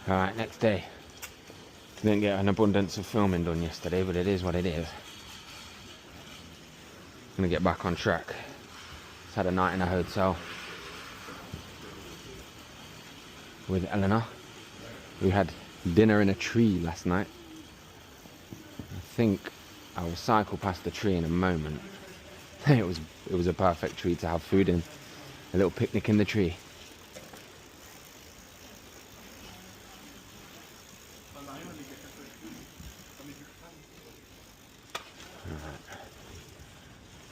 Alright, next day. Didn't get an abundance of filming done yesterday, but it is what it is. Gonna get back on track. Just had a night in a hotel with Eleanor. We had dinner in a tree last night. I think I will cycle past the tree in a moment. It was a perfect tree to have food in. A little picnic in the tree.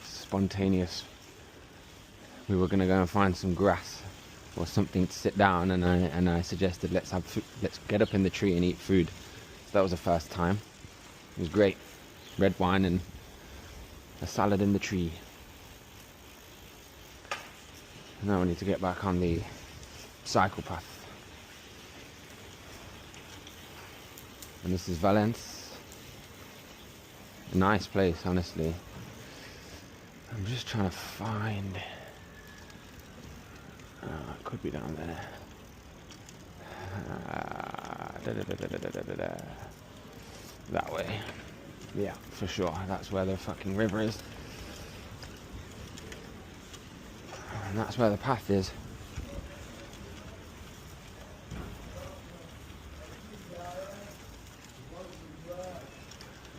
Spontaneous. We were gonna go and find some grass or something to sit down, and I suggested let's get up in the tree and eat food. So that was the first time. It was great. Red wine and a salad in the tree. Now we need to get back on the cycle path. And this is Valence. A nice place, honestly. I'm just trying to find... it could be down there. That way. Yeah, for sure. That's where the fucking river is. And that's where the path is.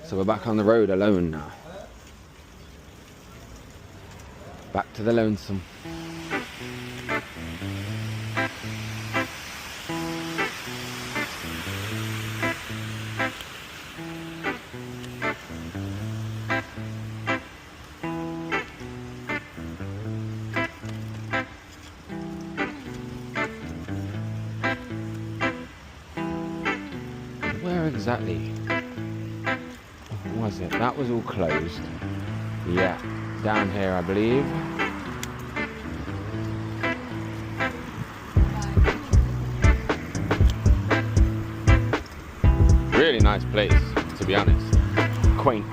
So we're back on the road alone now. Back to the lonesome. Where exactly was it? That was all closed. Yeah, down here I believe. Really nice place, to be honest. Quaint.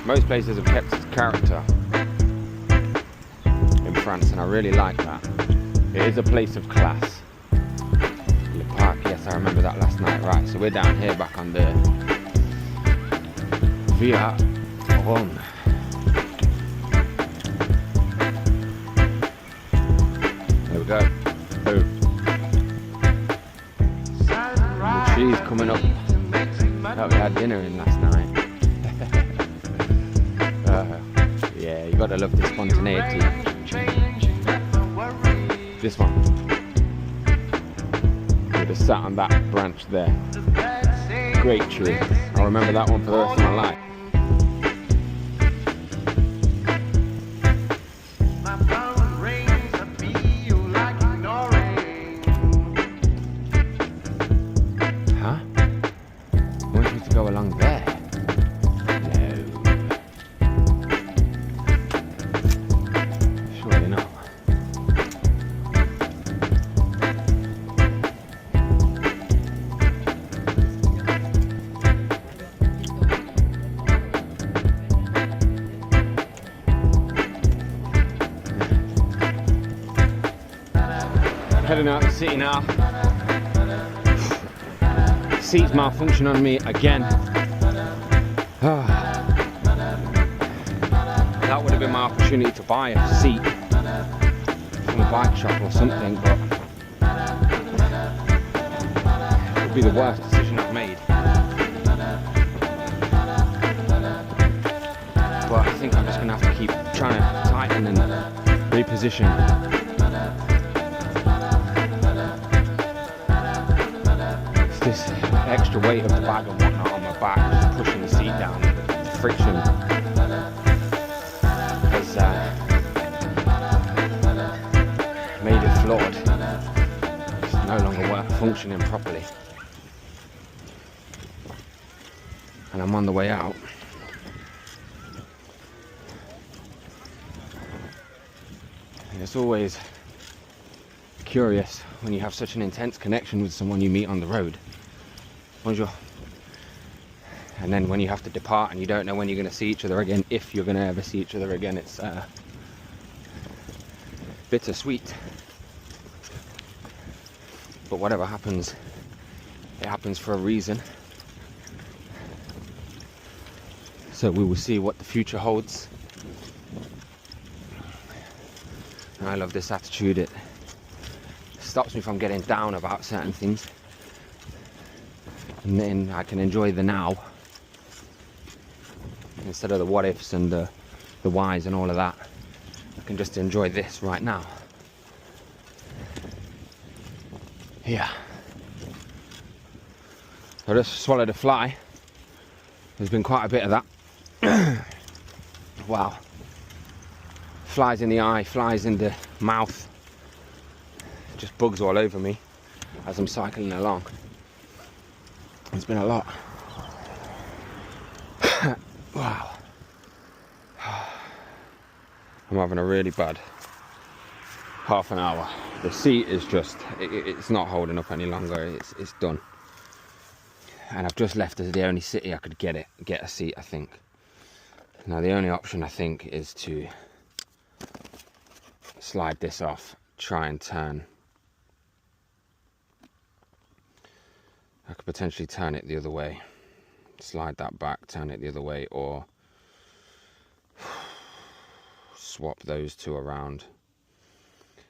Most places have kept its character in France, and I really like that. It is a place of class. Le Parc, yes, I remember that last night. Right, so we're down here back on the ViaRhôna. There we go. Boom. The tree's coming up that we had dinner in last night. Yeah, you gotta love the spontaneity. This one. We'd have sat on that branch there. Great tree. I'll remember that one for the rest of my life. Go along there. No. Surely not. Heading out of the city now. Seat's malfunction on me again. That would have been my opportunity to buy a seat from a bike shop or something, but it would be the worst decision I've made. But I think I'm just going to have to keep trying to tighten and reposition. This extra weight of the bag and whatnot on my back, just pushing the seat down, the friction has made it flawed. It's no longer functioning properly. And I'm on the way out. And it's always curious when you have such an intense connection with someone you meet on the road. Bonjour. And then when you have to depart and you don't know when you're going to see each other again, if you're going to ever see each other again, it's bittersweet. but whatever happens, it happens for a reason. So we will see what the future holds. And I love this attitude. It stops me from getting down about certain things, and then I can enjoy the now instead of the what ifs and the whys and all of that. I can just enjoy this right now. Yeah. I just swallowed a fly. There's been quite a bit of that. Wow. Flies in the eye, flies in the mouth. Just bugs all over me as I'm cycling along. It's been a lot. Wow. I'm having a really bad half an hour. The seat is just, it's not holding up any longer. It's done. And I've just left as the only city I could get a seat, I think. Now the only option I think is to slide this off, try and turn. I could potentially turn it the other way, slide that back, turn it the other way, or swap those two around.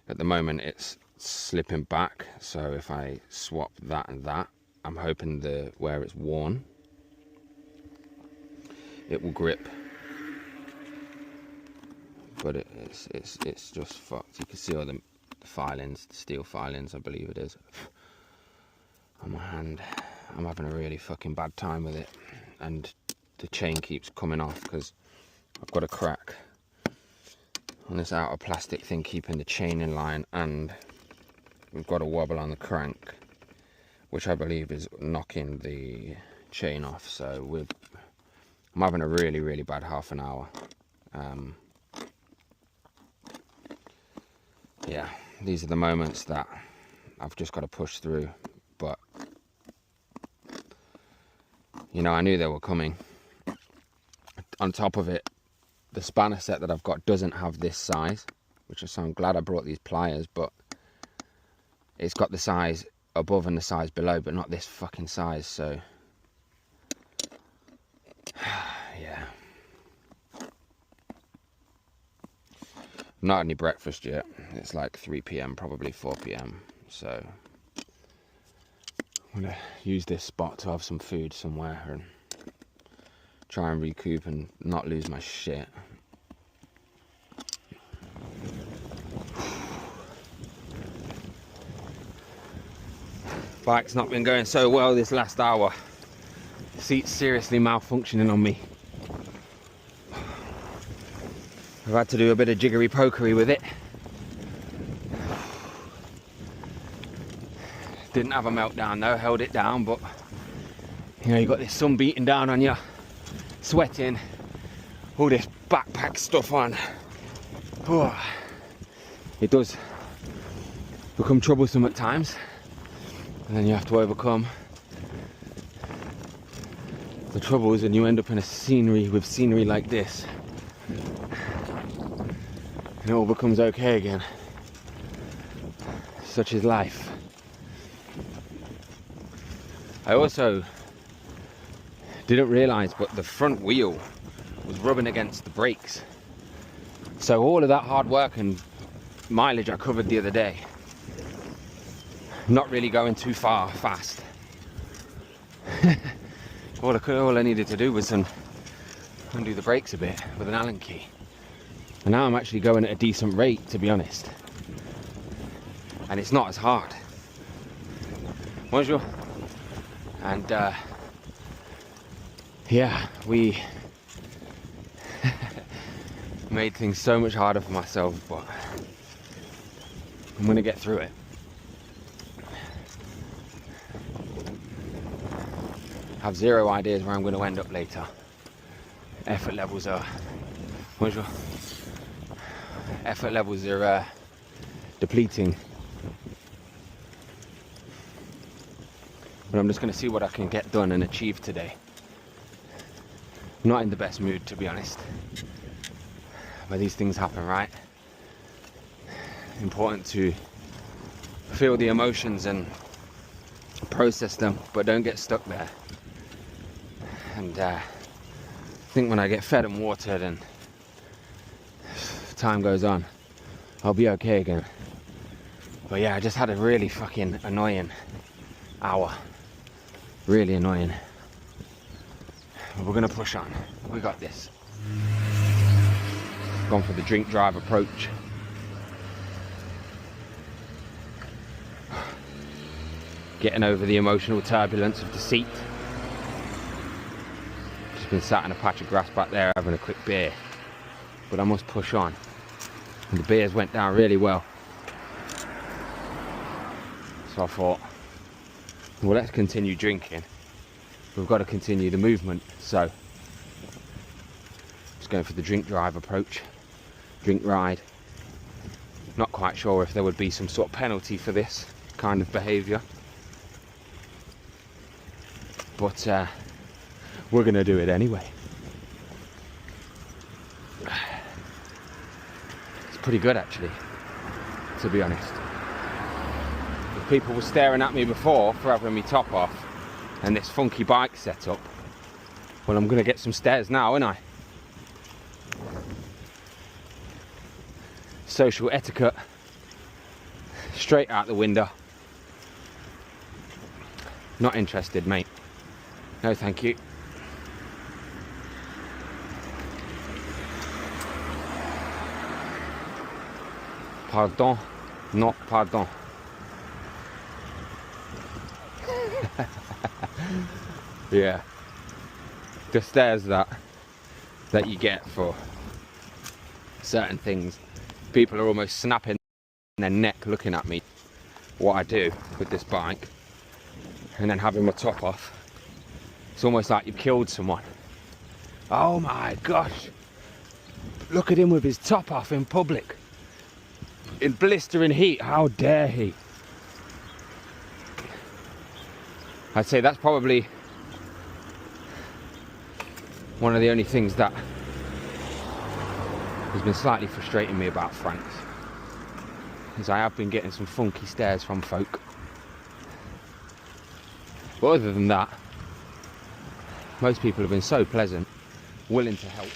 At the moment it's slipping back, so if I swap that and that, I'm hoping where it's worn, it will grip. But it's just fucked. You can see all the filings, the steel filings, I believe it is, on my hand. I'm having a really fucking bad time with it, and the chain keeps coming off because I've got a crack on this outer plastic thing keeping the chain in line, and we've got a wobble on the crank, which I believe is knocking the chain off. So I'm having a really, really bad half an hour. Yeah, these are the moments that I've just got to push through, but you know, I knew they were coming. On top of it, the spanner set that I've got doesn't have this size, which is, so I'm glad I brought these pliers, but it's got the size above and the size below, but not this fucking size. So yeah, not had any breakfast yet. It's like 3 p.m, probably 4 p.m, so I'm gonna use this spot to have some food somewhere and try and recoup and not lose my shit. Bike's not been going so well this last hour. Seat's seriously malfunctioning on me. I've had to do a bit of jiggery pokery with it. Didn't have a meltdown though, held it down, but you know, you got this sun beating down on you, sweating, all this backpack stuff on. Oh, it does become troublesome at times, and then you have to overcome the troubles, and you end up in a scenery like this, and it all becomes okay again. Such is life. I also didn't realise, but the front wheel was rubbing against the brakes. So all of that hard work and mileage I covered the other day, not really going too fast. All I needed to do was undo the brakes a bit with an Allen key. And now I'm actually going at a decent rate, to be honest. And it's not as hard. Bonjour. And yeah, we made things so much harder for myself, but I'm gonna get through it. I have zero ideas where I'm going to end up later. Effort levels are... Bonjour. Effort levels are depleting. But I'm just going to see what I can get done and achieve today. I'm not in the best mood, to be honest. But these things happen, right? Important to feel the emotions and process them, but don't get stuck there. And I think when I get fed and watered and time goes on, I'll be okay again. But yeah, I just had a really fucking annoying hour. Really annoying. But we're gonna push on. We got this. Gone for the drink drive approach. Getting over the emotional turbulence of deceit. Just been sat in a patch of grass back there having a quick beer. But I must push on. And the beers went down really well. So I thought, well, let's continue drinking. We've got to continue the movement. So just going for the drink drive approach. Drink ride. Not quite sure if there would be some sort of penalty for this kind of behaviour. But we're going to do it anyway. It's pretty good actually, to be honest. If people were staring at me before for having me top off and this funky bike setup, well, I'm going to get some stares now, aren't I? Social etiquette straight out the window. Not interested, mate. No, thank you. Pardon. No, pardon. Yeah. The stares that you get for certain things. People are almost snapping their neck looking at me, what I do with this bike, and then having my top off. It's almost like you've killed someone. Oh my gosh, look at him with his top off in public, in blistering heat, how dare he? I'd say that's probably one of the only things that has been slightly frustrating me about France, is I have been getting some funky stares from folk. But other than that, most people have been so pleasant, willing to help.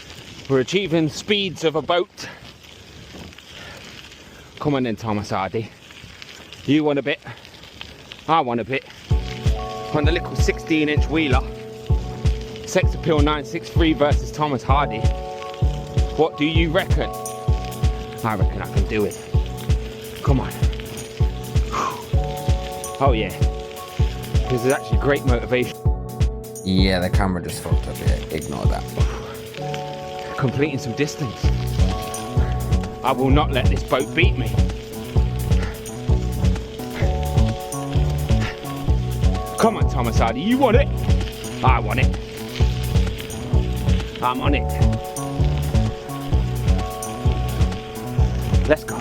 We're achieving speeds of a boat. Come on then, Thomas Hardy. You want a bit, I want a bit. On the little 16-inch wheeler, Sex Appeal 963 versus Thomas Hardy. What do you reckon? I reckon I can do it. Come on. Oh yeah. This is actually great motivation. Yeah, the camera just fucked up here. Ignore that. Completing some distance. I will not let this boat beat me. Come on, Thomas Hardy, you want it? I want it. I'm on it. Let's go.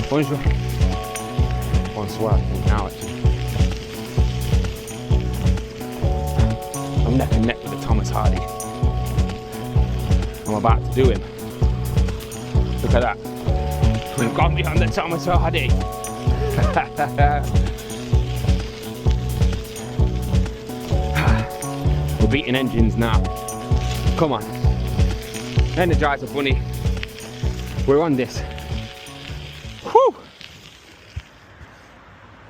Bonjour. Bonsoir, I think now actually. I'm neck and neck with the Thomas Hardy. I'm about to do him. Look at that. We've got me on the Thomas Hardy. We're beating engines now. Come on. Energizer bunny. We're on this. Whew.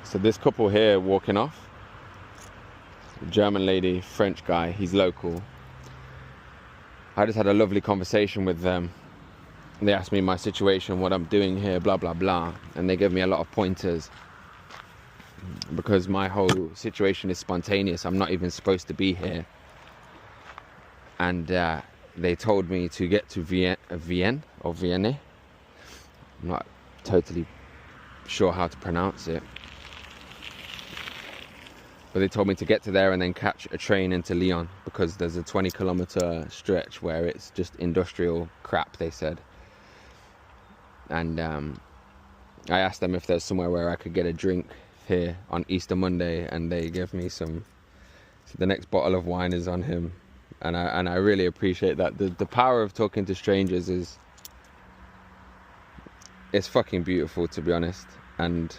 So this couple here walking off. German lady, French guy, he's local. I just had a lovely conversation with them. They asked me my situation, what I'm doing here, blah blah blah, and they gave me a lot of pointers because my whole situation is spontaneous. I'm not even supposed to be here, and they told me to get to Vienne. I'm not totally sure how to pronounce it, but they told me to get to there and then catch a train into Lyon, because there's a 20-kilometer stretch where it's just industrial crap, they said. And I asked them if there's somewhere where I could get a drink here on Easter Monday, and they gave me some. So the next bottle of wine is on him, and I really appreciate that. The power of talking to strangers is, it's fucking beautiful, to be honest. and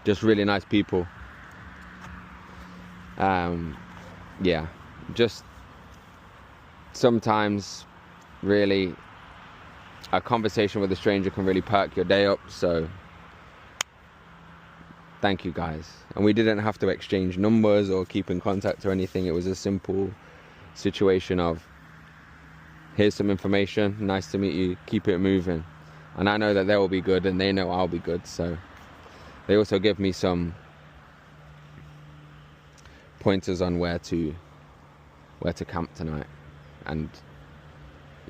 just really nice people. Yeah, just sometimes really a conversation with a stranger can really perk your day up. So thank you guys. And we didn't have to exchange numbers or keep in contact or anything. It was a simple situation of, here's some information, nice to meet you, keep it moving. And I know that they will be good and they know I'll be good. So they also give me some pointers on where to camp tonight. And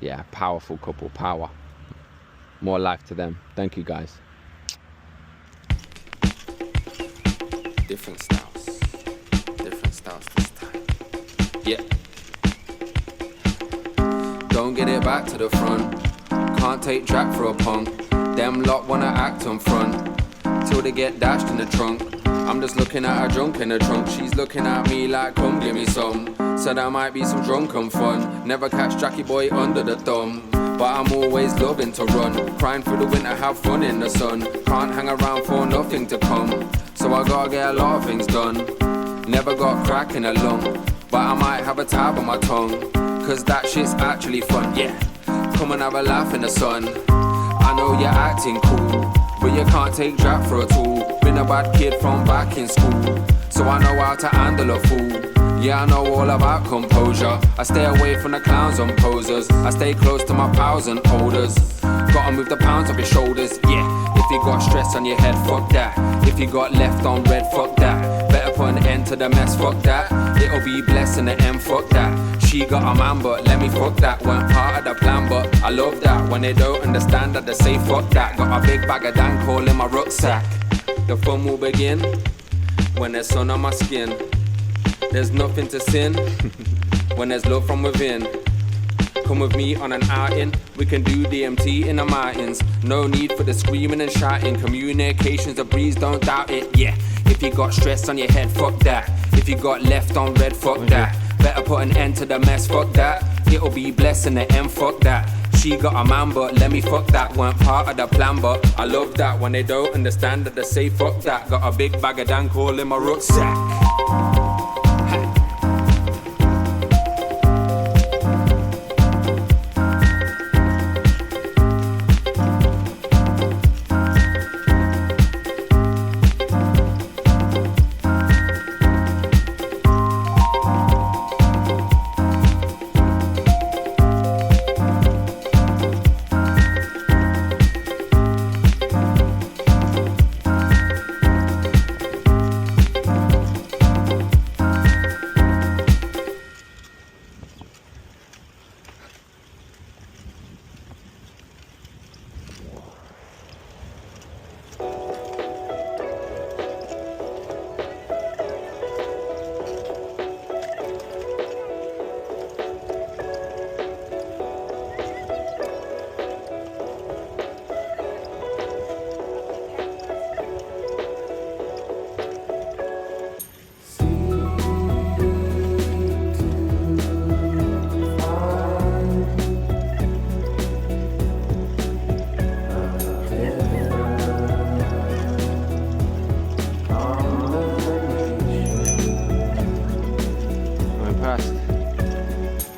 yeah, powerful couple, power. More life to them. Thank you guys. Different styles this time. Yeah. Don't get it back to the front. Can't take Jack for a punk. Them lot wanna act on front till they get dashed in the trunk. I'm just looking at her drunk in the trunk. She's looking at me like, come give me some. So there might be some drunken fun. Never catch Jackie boy under the thumb. But I'm always loving to run. Crying through the winter, have fun in the sun. Can't hang around for nothing to come. So I gotta get a lot of things done. Never got crack in a lung. But I might have a tab on my tongue. Cause that shit's actually fun, yeah. Come and have a laugh in the sun. I know you're acting cool, but you can't take Jack for a tool. Been a bad kid from back in school, so I know how to handle a fool. Yeah, I know all about composure. I stay away from the clowns and posers. I stay close to my pals and holders. Gotta move the pounds off your shoulders, yeah. If you got stress on your head, fuck that. If you got left on red, fuck that. Better put an end to the mess, fuck that. It'll be blessed in the end, fuck that. She got a man, but let me fuck that. Weren't part of the plan, but I love that. When they don't understand that, they say fuck that. Got a big bag of dank all in my rucksack. The fun will begin when there's sun on my skin. There's nothing to sin when there's love from within. Come with me on an outing, we can do DMT in the mountains. No need for the screaming and shouting. Communication's a breeze, don't doubt it, yeah. If you got stress on your head, fuck that. If you got left on red, fuck that. Better put an end to the mess, fuck that. It'll be blessed in the end, fuck that. She got a man, but let me fuck that. Weren't part of the plan, but I love that. When they don't understand that, they say fuck that. Got a big bag of dank all in my rucksack.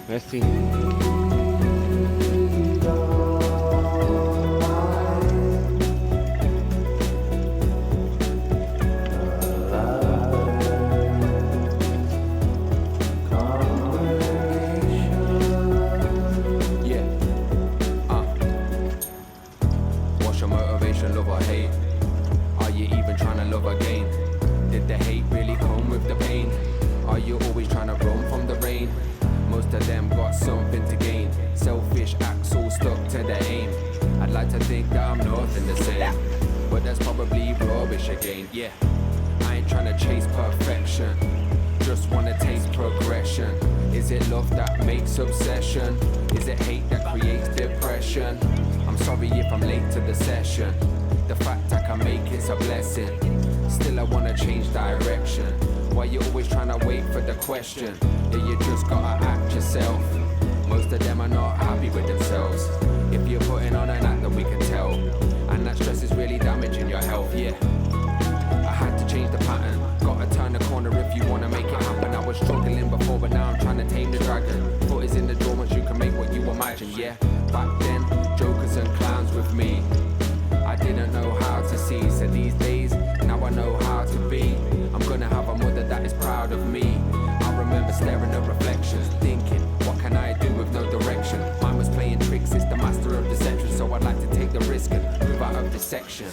Merci. What's your motivation, love or hate? Are you even trying to love again? Did the hate really come with the pain? Are you always trying to run from the rain? Most of them got something to gain. Selfish acts all stuck to their aim. I'd like to think that I'm nothing the same, but that's probably rubbish again, yeah. I ain't trying to chase perfection, just wanna taste progression. Is it love that makes obsession? Is it hate that creates depression? I'm sorry if I'm late to the session. The fact I can make it's a blessing. Still I wanna change direction. Why you always trying to wait for the question? Yeah, you just gotta act yourself. Most of them are not happy with themselves. If you're putting on an act, then we can tell. And that stress is really damaging reflection, yeah. Back then, jokers and clowns with me. I didn't know how to see, so these days, now I know how to be. I'm gonna have a mother that is proud of me. I remember staring at reflections, thinking, what can I do with no direction? Mine was playing tricks, it's the master of deception, so I'd like to take the risk and move out of this section.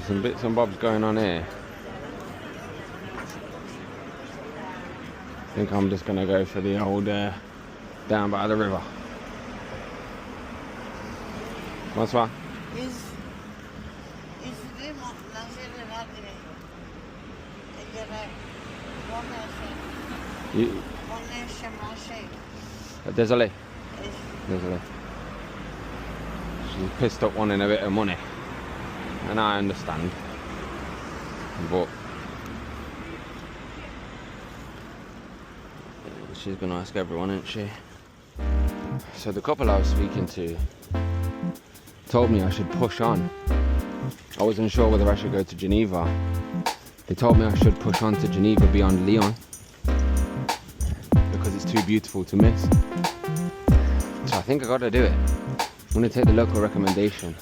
Some bits and bobs going on here. I think I'm just gonna go for the old down by the river. Bonsoir. Désolé. Désolé. She's pissed up wanting a bit of money. And I understand, but she's gonna ask everyone, isn't she? So the couple I was speaking to told me I should push on. I wasn't sure whether I should go to Geneva. They told me I should push on to Geneva beyond Lyon because it's too beautiful to miss. So I think I gotta do it. I'm gonna take the local recommendation.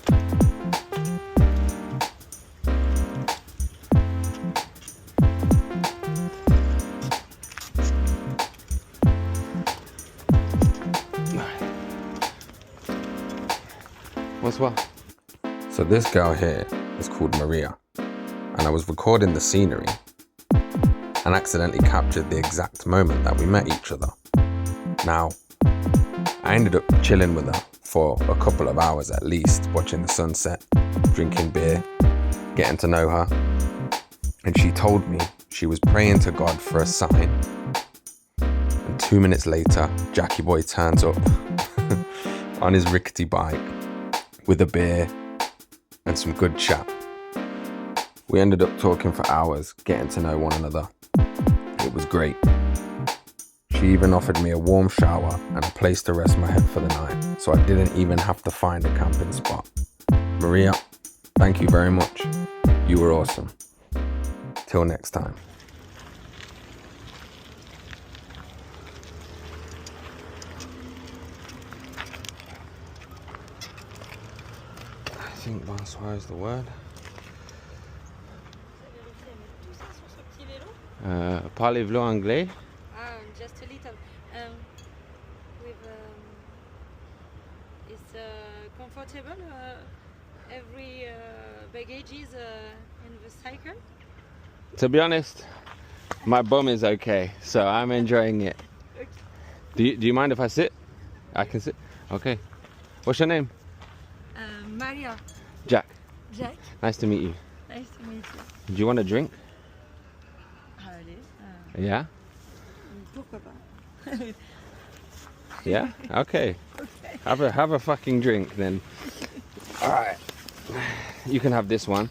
Bonsoir. So this girl here is called Maria, and I was recording the scenery and accidentally captured the exact moment that we met each other. Now, I ended up chilling with her for a couple of hours at least, watching the sunset, drinking beer, getting to know her. And she told me she was praying to God for a sign. And 2 minutes later, Jackie Boy turns up on his rickety bike with a beer and some good chat. We ended up talking for hours, getting to know one another. It was great. She even offered me a warm shower and a place to rest my head for the night, so I didn't even have to find a camping spot. Maria, thank you very much. You were awesome. Till next time. I think bonsoir is the word. Parlez-vous anglais? Just a little. It's comfortable. Every baggage is in the cycle. To be honest, my bum is okay, so I'm enjoying it. Okay. Do you mind if I sit? I can sit. Okay. What's your name? Maria. Jack. Jack. Nice to meet you. Nice to meet you. Do you want a drink? Allez. Yeah? Pourquoi pas? Yeah? Okay. Okay. Have a fucking drink then. All right. You can have this one.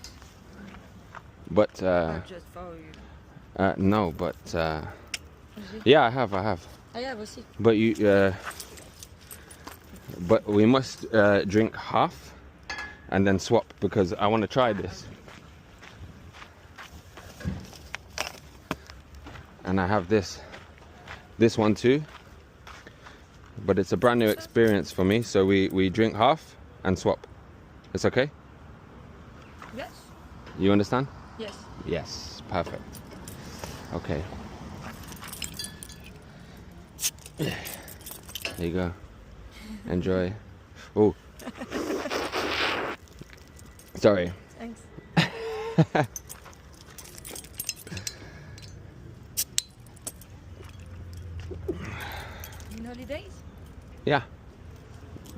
But Just for you. no, but yeah, I have. I have aussi. But but we must drink half and then swap because I want to try this. And I have this one too. But it's a brand new experience for me, so we drink half and swap. It's okay? Yes. You understand? Yes. Yes, perfect. Okay. There you go. Enjoy. Oh. Sorry. Thanks. In holidays? Yeah.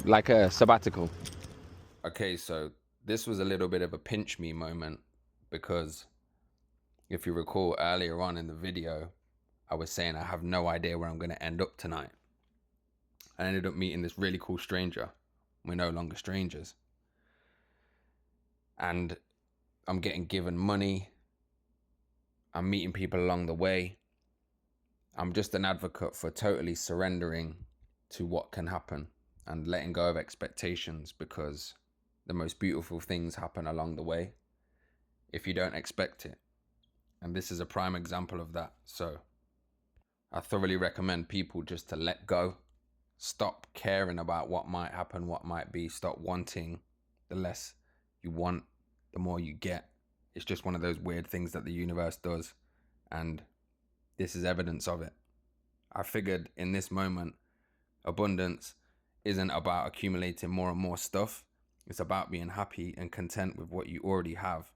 Like a sabbatical. Okay, so this was a little bit of a pinch me moment because if you recall earlier on in the video, I was saying I have no idea where I'm going to end up tonight. I ended up meeting this really cool stranger. We're no longer strangers. And I'm getting given money. I'm meeting people along the way. I'm just an advocate for totally surrendering to what can happen and letting go of expectations, because the most beautiful things happen along the way if you don't expect it. And this is a prime example of that. So I thoroughly recommend people just to let go. Stop caring about what might happen, what might be. Stop wanting. The less you want, the more you get. It's just one of those weird things that the universe does. And this is evidence of it. I figured in this moment, abundance isn't about accumulating more and more stuff. It's about being happy and content with what you already have,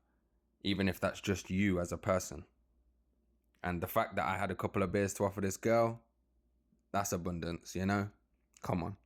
even if that's just you as a person. And the fact that I had a couple of beers to offer this girl, that's abundance, you know? Come on.